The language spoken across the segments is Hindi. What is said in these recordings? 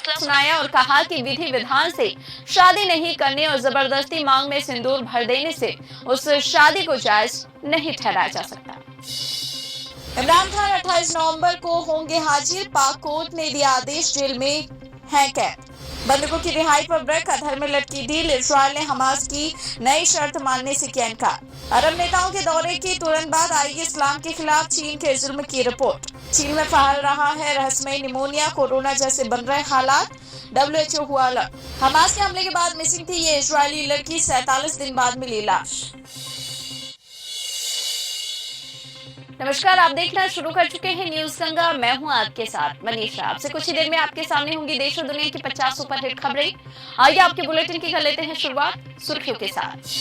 फैसला सुनाया और कहा कि विधि विधान से शादी नहीं करने और जबरदस्ती मांग में सिंदूर भर देने से उस शादी को जायज नहीं ठहराया जा सकता। इमरान खान 28 नवंबर को होंगे हाजिर, पाक कोर्ट ने दिया आदेश, जेल में है कैद। बंधकों की रिहाई पर ब्रेक, कतर में लटकी डील, इजरायल ने हमास की नई शर्त मानने से किया इनकार। अरब नेताओं के दौरे के तुरंत बाद आएगी इस्लाम के खिलाफ चीन के जुल्म की रिपोर्ट। चीन में फैल रहा है रहस्यमय निमोनिया, कोरोना जैसे बन रहे हालात, WHO हुआ अलर्ट। हमास के हमले के बाद मिसिंग थी ये इजरायली लड़की, 47 दिन बाद मिली लाश। नमस्कार, आप देखना शुरू कर चुके हैं न्यूज गंगा। मैं हूं आपके साथ मनीषा। आपसे कुछ ही देर में आपके सामने होंगी देश और दुनिया की 50 सुपरहिट खबरें। आइए आपके बुलेटिन की कर लेते हैं शुरुआत सुर्खियों के साथ।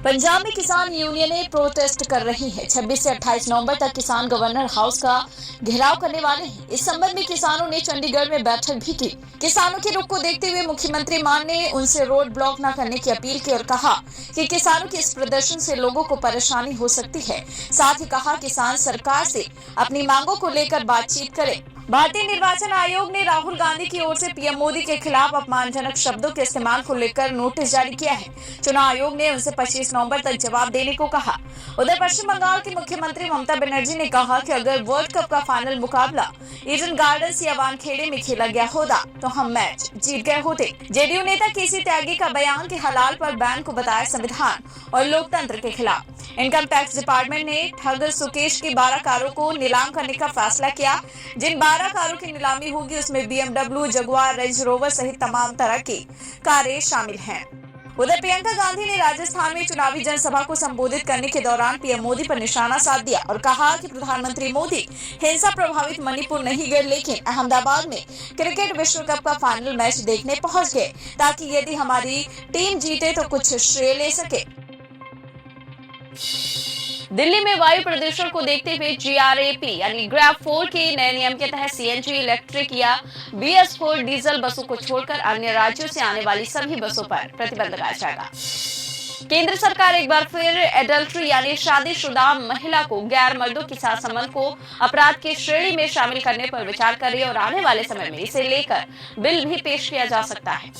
पंजाब में किसान यूनियनें प्रोटेस्ट कर रही हैं। 26 से 28 नवंबर तक किसान गवर्नर हाउस का घेराव करने वाले हैं। इस संबंध में किसानों ने चंडीगढ़ में बैठक भी की। किसानों के रुख को देखते हुए मुख्यमंत्री मान ने उनसे रोड ब्लॉक न करने की अपील की और कहा कि किसानों के इस प्रदर्शन से लोगों को परेशानी हो सकती है। साथ ही कहा किसान सरकार से अपनी मांगों को लेकर बातचीत करें। भारतीय निर्वाचन आयोग ने राहुल गांधी की ओर से पीएम मोदी के खिलाफ अपमानजनक शब्दों के इस्तेमाल को लेकर नोटिस जारी किया है। चुनाव आयोग ने उनसे 25 नवंबर तक जवाब देने को कहा। उधर पश्चिम बंगाल की मुख्यमंत्री ममता बनर्जी ने कहा कि अगर वर्ल्ड कप का फाइनल मुकाबला ईडन गार्डन्स या वानखेड़े में खेला गया होता तो हम मैच जीत गए होते। जेडीयू नेता केसी त्यागी का बयान कि हलाल पर बैन को बताया संविधान और लोकतंत्र के खिलाफ। इनकम टैक्स डिपार्टमेंट ने ठग सुकेश की 12 कारों को नीलाम करने का फैसला किया। जिन 12 कारों की नीलामी होगी उसमें BMW, जगुआर, रेंज रोवर सहित तमाम तरह की कारें शामिल हैं। उधर प्रियंका गांधी ने राजस्थान में चुनावी जनसभा को संबोधित करने के दौरान पीएम मोदी पर निशाना साध दिया और कहा कि प्रधानमंत्री मोदी हिंसा प्रभावित मणिपुर नहीं गए, लेकिन अहमदाबाद में क्रिकेट विश्व कप का फाइनल मैच देखने पहुंच गए ताकि यदि हमारी टीम जीते तो कुछ श्रेय ले सके। दिल्ली में वायु प्रदूषण को देखते हुए GRAP यानी ग्रैब 4 के नए नियम के तहत CNG इलेक्ट्रिक या BS4 डीजल बसों को छोड़कर अन्य राज्यों से आने वाली सभी बसों पर प्रतिबंध लगाया जाएगा। केंद्र सरकार एक बार फिर एडल्ट्री यानी शादीशुदा महिला को गैर मर्दों के साथ संबंध को अपराध की श्रेणी में शामिल करने पर विचार कर रही है और आने वाले समय में इसे लेकर बिल भी पेश किया जा सकता है।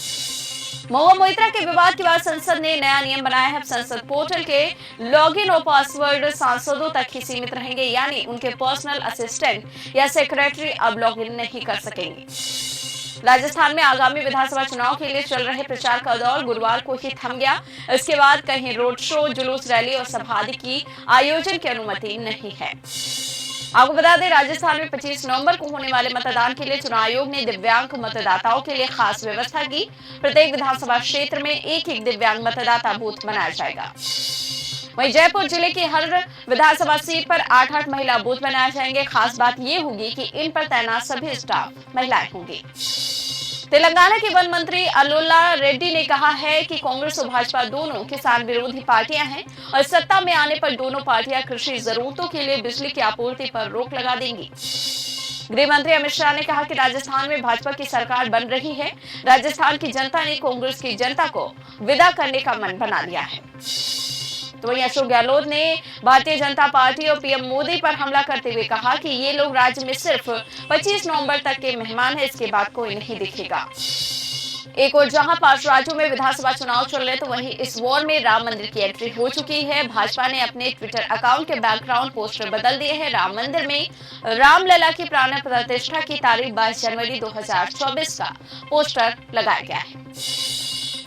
महुआ मोइत्रा के विवाद के बाद संसद ने नया नियम बनाया है। संसद पोर्टल के लॉगिन और पासवर्ड सांसदों तक ही सीमित रहेंगे, यानी उनके पर्सनल असिस्टेंट या सेक्रेटरी अब लॉगिन नहीं कर सकेंगे। राजस्थान में आगामी विधानसभा चुनाव के लिए चल रहे प्रचार का दौर गुरुवार को ही थम गया। इसके बाद कहीं रोड शो, जुलूस, रैली और सभा आदि की आयोजन की अनुमति नहीं है। आपको बता दें, राजस्थान में 25 नवंबर को होने वाले मतदान के लिए चुनाव आयोग ने दिव्यांग मतदाताओं के लिए खास व्यवस्था की। प्रत्येक विधानसभा क्षेत्र में एक दिव्यांग मतदाता बूथ बनाया जाएगा। वहीं जयपुर जिले की हर विधानसभा सीट पर 8-8 महिला बूथ बनाए जाएंगे। खास बात ये होगी कि इन पर तैनात सभी स्टाफ महिलाएं होंगी। तेलंगाना के वन मंत्री अल्लोला रेड्डी ने कहा है कि कांग्रेस और भाजपा दोनों किसान विरोधी पार्टियां हैं और सत्ता में आने पर दोनों पार्टियां कृषि जरूरतों के लिए बिजली की आपूर्ति पर रोक लगा देंगी। गृह मंत्री अमित शाह ने कहा कि राजस्थान में भाजपा की सरकार बन रही है। राजस्थान की जनता ने कांग्रेस की जनता को विदा करने का मन बना लिया है। तो वहीं अशोक गहलोत ने भारतीय जनता पार्टी और पीएम मोदी पर हमला करते हुए कहा कि ये लोग राज्य में सिर्फ 25 नवंबर तक के मेहमान हैं, इसके बाद कोई नहीं दिखेगा। एक और जहां 5 राज्यों में विधानसभा चुनाव चल रहे तो वहीं इस वॉर में राम मंदिर की एंट्री हो चुकी है। भाजपा ने अपने ट्विटर अकाउंट के बैकग्राउंड पोस्टर बदल दिए हैं। राम मंदिर में रामलला की प्राण प्रतिष्ठा की तारीख 22 जनवरी 2024 का पोस्टर लगाया गया है।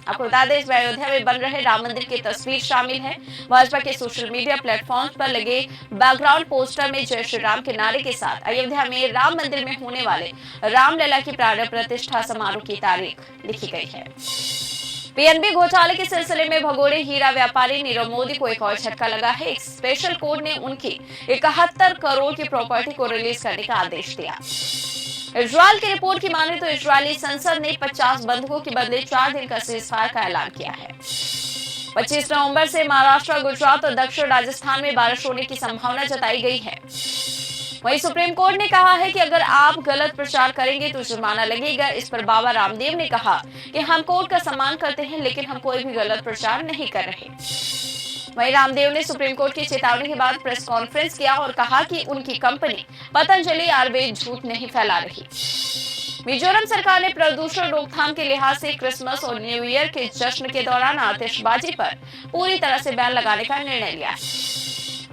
आपको बता दें, इसमें अयोध्या में बन रहे राम मंदिर की तस्वीर शामिल है। भाजपा के सोशल मीडिया प्लेटफॉर्म पर लगे बैकग्राउंड पोस्टर में जय श्री राम के नारे के साथ अयोध्या में राम मंदिर में होने वाले रामलला की प्राण प्रतिष्ठा समारोह की तारीख लिखी गई है। पीएनबी घोटाले के सिलसिले में भगोड़े हीरा व्यापारी नीरव मोदी को एक और झटका लगा है। एक स्पेशल कोर्ट ने उनकी 71 करोड़ की प्रॉपर्टी को रिलीज करने का आदेश दिया। इजरायल की रिपोर्ट की माने तो इजरायली संसद ने 50 बंधकों के बदले 4 दिन का सीजफायर का ऐलान किया है। 25 नवंबर से महाराष्ट्र, गुजरात और दक्षिण राजस्थान में बारिश होने की संभावना जताई गई है। वहीं सुप्रीम कोर्ट ने कहा है कि अगर आप गलत प्रचार करेंगे तो जुर्माना लगेगा। इस पर बाबा रामदेव ने कहा कि हम कोर्ट का सम्मान करते हैं, लेकिन हम कोई भी गलत प्रचार नहीं कर रहे। वहीं रामदेव ने सुप्रीम कोर्ट की चेतावनी के बाद प्रेस कॉन्फ्रेंस किया और कहा कि उनकी कंपनी पतंजलि आयुर्वेद झूठ नहीं फैला रही। मिजोरम सरकार ने प्रदूषण रोकथाम के लिहाज से क्रिसमस और न्यू ईयर के जश्न के दौरान आतिशबाजी पर पूरी तरह से बैन लगाने का निर्णय लिया है।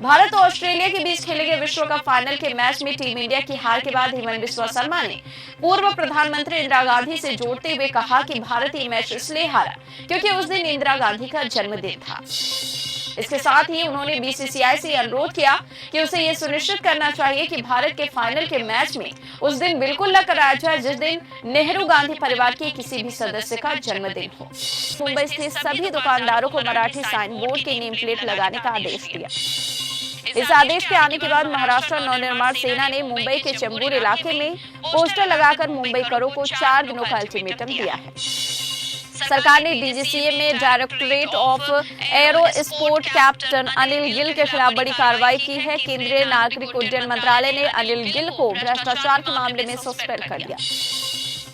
भारत और ऑस्ट्रेलिया के बीच खेले गए विश्व कप फाइनल के मैच में टीम इंडिया की हार के बाद हेमंत बिस्वा शर्मा ने पूर्व प्रधानमंत्री इंदिरा गांधी से जोड़ते हुए कहा कि भारत ये मैच इसलिए हारा क्योंकि उस दिन इंदिरा गांधी का जन्मदिन था। इसके साथ ही उन्होंने बीसीसीआई से अनुरोध किया कि उसे ये सुनिश्चित करना चाहिए कि भारत के फाइनल के मैच में उस दिन बिल्कुल न कराया जाए जिस दिन नेहरू गांधी परिवार के किसी भी सदस्य का जन्मदिन हो। मुंबई स्थित सभी दुकानदारों को मराठी साइन बोर्ड के नेम प्लेट लगाने का आदेश दिया। इस आदेश के आने के बाद महाराष्ट्र नवनिर्माण सेना ने मुंबई के चेंबूर इलाके में पोस्टर लगाकर मुंबईकरों को 4 दिनों का अल्टीमेटम दिया है। सरकार ने डीजीसीए में directorate of arrow sport captain Anil Gill के खिलाफ बड़ी कार्रवाई की है। केंद्रीय नागरिक उड्डयन मंत्रालय ने अनिल गिल को भ्रष्टाचार के मामले में सस्पेंड कर दिया।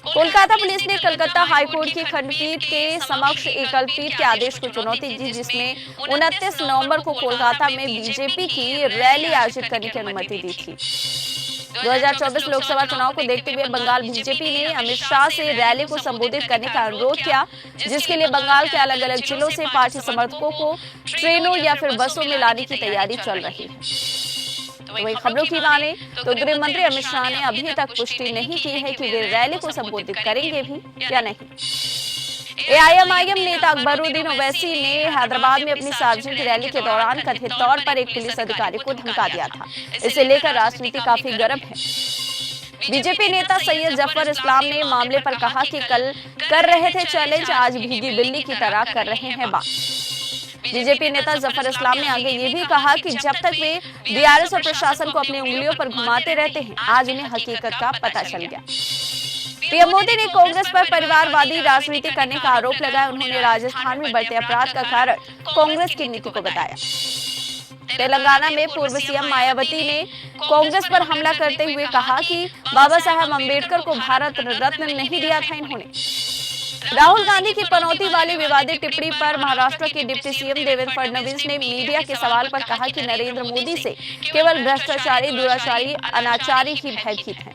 कोलकाता पुलिस ने कलकत्ता हाईकोर्ट की खंडपीठ के समक्ष एकल पीठ के आदेश को चुनौती दी जिसमें 29 नवंबर को कोलकाता में बीजेपी की रैली आयोजित करने की अनुमति दी थी। 2024 लोकसभा चुनाव को देखते हुए बंगाल बीजेपी ने अमित शाह से रैली को संबोधित करने का अनुरोध किया जिसके लिए बंगाल के अलग अलग जिलों से पार्टी समर्थकों को ट्रेनों या फिर बसों में लाने की तैयारी चल रही है। तो वही खबरों की माने तो गृह मंत्री अमित शाह ने अभी तक पुष्टि नहीं की है कि वे रैली को संबोधित करेंगे भी या नहीं। एआईएमआईएम नेता अकबरुद्दीन ओवैसी ने हैदराबाद में अपनी सार्वजनिक रैली के दौरान कथित तौर पर एक पुलिस अधिकारी को धमका दिया था। इसे लेकर राजनीति काफी गर्म है। बीजेपी नेता सैयद जफर इस्लाम ने मामले पर कहा कि कल कर रहे थे चैलेंज, आज भीगी बिल्ली की तरह कर रहे हैं बात। बीजेपी नेता जफर इस्लाम ने आगे ये भी कहा कि जब तक वे बीआरएस और प्रशासन को अपनी उंगलियों पर घुमाते रहते हैं, आज उन्हें हकीकत का पता चल गया। पीएम मोदी ने कांग्रेस पर परिवारवादी राजनीति करने का आरोप लगाया। उन्होंने राजस्थान में बढ़ते अपराध का कारण कांग्रेस की नीति को बताया। तेलंगाना में पूर्व सीएम मायावती ने कांग्रेस पर हमला करते हुए कहा कि बाबा साहब अम्बेडकर को भारत रत्न नहीं दिया था इन्होंने। राहुल गांधी की पनौती वाली विवादित टिप्पणी पर महाराष्ट्र के डिप्टी सीएम देवेंद्र फडणवीस ने मीडिया के सवाल पर कहा कि नरेंद्र मोदी से केवल भ्रष्टाचारी, दुराचारी, अनाचारी ही भयभीत हैं।